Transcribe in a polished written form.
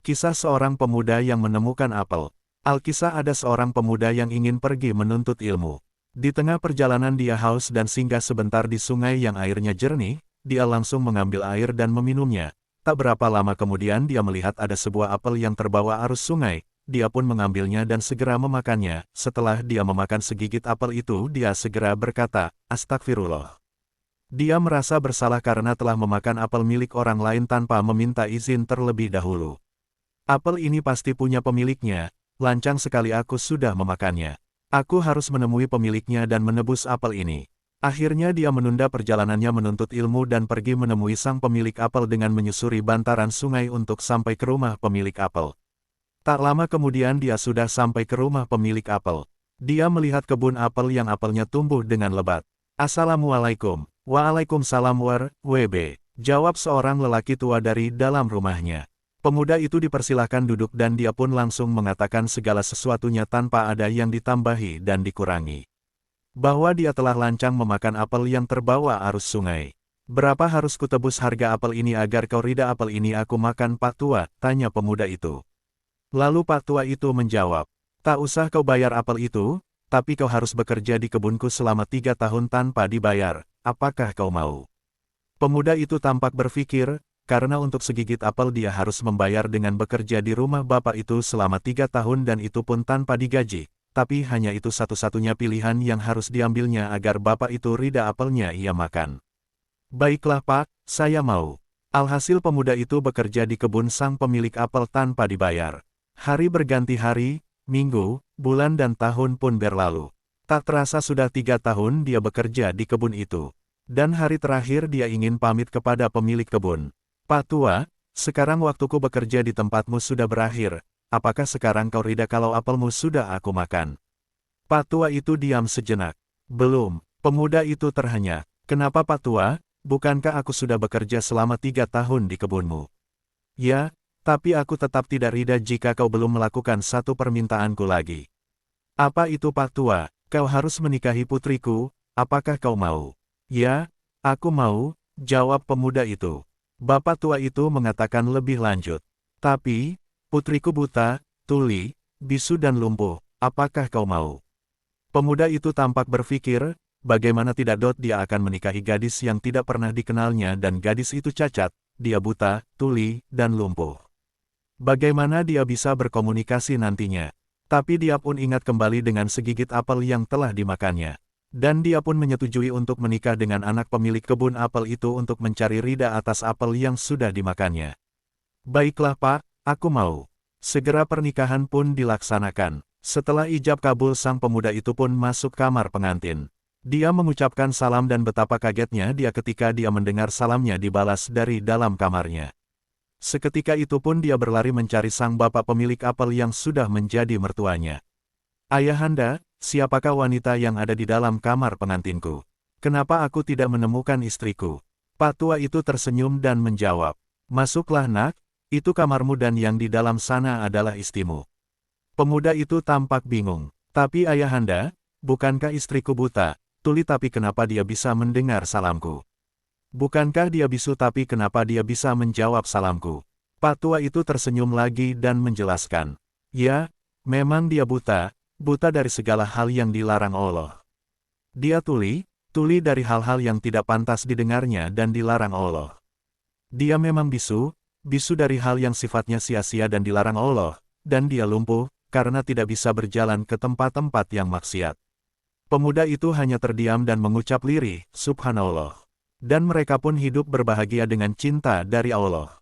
Kisah seorang pemuda yang menemukan apel. Alkisah ada seorang pemuda yang ingin pergi menuntut ilmu. Di tengah perjalanan dia haus dan singgah sebentar di sungai yang airnya jernih, dia langsung mengambil air dan meminumnya. Tak berapa lama kemudian dia melihat ada sebuah apel yang terbawa arus sungai, dia pun mengambilnya dan segera memakannya. Setelah dia memakan segigit apel itu dia segera berkata, "Astagfirullah." Dia merasa bersalah karena telah memakan apel milik orang lain tanpa meminta izin terlebih dahulu. Apel ini pasti punya pemiliknya, lancang sekali aku sudah memakannya. Aku harus menemui pemiliknya dan menebus apel ini. Akhirnya dia menunda perjalanannya menuntut ilmu dan pergi menemui sang pemilik apel dengan menyusuri bantaran sungai untuk sampai ke rumah pemilik apel. Tak lama kemudian dia sudah sampai ke rumah pemilik apel. Dia melihat kebun apel yang apelnya tumbuh dengan lebat. "Assalamualaikum." "Waalaikumsalam WB," jawab seorang lelaki tua dari dalam rumahnya. Pemuda itu dipersilahkan duduk dan dia pun langsung mengatakan segala sesuatunya tanpa ada yang ditambahi dan dikurangi. Bahwa dia telah lancang memakan apel yang terbawa arus sungai. "Berapa harus kutebus harga apel ini agar kau ridha?" "Apel ini aku makan Pak Tua," tanya pemuda itu. Lalu Pak Tua itu menjawab, "Tak usah kau bayar apel itu, tapi kau harus bekerja di kebunku selama 3 tahun tanpa dibayar. Apakah kau mau?" Pemuda itu tampak berpikir, karena untuk segigit apel dia harus membayar dengan bekerja di rumah bapak itu selama 3 tahun dan itu pun tanpa digaji. Tapi hanya itu satu-satunya pilihan yang harus diambilnya agar bapak itu ridha apelnya ia makan. "Baiklah Pak, saya mau." Alhasil pemuda itu bekerja di kebun sang pemilik apel tanpa dibayar. Hari berganti hari, minggu, bulan dan tahun pun berlalu. Tak terasa sudah 3 tahun dia bekerja di kebun itu. Dan hari terakhir dia ingin pamit kepada pemilik kebun. "Pak Tua, sekarang waktuku bekerja di tempatmu sudah berakhir. Apakah sekarang kau ridha kalau apelmu sudah aku makan?" Pak Tua itu diam sejenak. "Belum." Pemuda itu terhenyak. "Kenapa Pak Tua? Bukankah aku sudah bekerja selama 3 tahun di kebunmu?" "Ya, tapi aku tetap tidak ridha jika kau belum melakukan satu permintaanku lagi." "Apa itu Pak Tua?" "Kau harus menikahi putriku, apakah kau mau?" "Ya, aku mau," jawab pemuda itu. Bapak tua itu mengatakan lebih lanjut, "Tapi, putriku buta, tuli, bisu dan lumpuh, apakah kau mau?" Pemuda itu tampak berpikir, bagaimana tidak dia akan menikahi gadis yang tidak pernah dikenalnya dan gadis itu cacat, dia buta, tuli, dan lumpuh. Bagaimana dia bisa berkomunikasi nantinya? Tapi dia pun ingat kembali dengan segigit apel yang telah dimakannya. Dan dia pun menyetujui untuk menikah dengan anak pemilik kebun apel itu untuk mencari ridha atas apel yang sudah dimakannya. "Baiklah Pak, aku mau." Segera pernikahan pun dilaksanakan. Setelah ijab kabul sang pemuda itu pun masuk kamar pengantin. Dia mengucapkan salam dan betapa kagetnya dia ketika dia mendengar salamnya dibalas dari dalam kamarnya. Seketika itu pun dia berlari mencari sang bapak pemilik apel yang sudah menjadi mertuanya. "Ayahanda, siapakah wanita yang ada di dalam kamar pengantinku? Kenapa aku tidak menemukan istriku?" Pak tua itu tersenyum dan menjawab, "Masuklah nak, itu kamarmu dan yang di dalam sana adalah istrimu." Pemuda itu tampak bingung. "Tapi ayahanda, bukankah istriku buta, tuli tapi kenapa dia bisa mendengar salamku? Bukankah dia bisu tapi kenapa dia bisa menjawab salamku?" Pak tua itu tersenyum lagi dan menjelaskan, "Ya, memang dia buta dari segala hal yang dilarang Allah. Dia tuli dari hal-hal yang tidak pantas didengarnya dan dilarang Allah. Dia memang bisu dari hal yang sifatnya sia-sia dan dilarang Allah, dan dia lumpuh, karena tidak bisa berjalan ke tempat-tempat yang maksiat." Pemuda itu hanya terdiam dan mengucap lirih, "Subhanallah." Dan mereka pun hidup berbahagia dengan cinta dari Allah.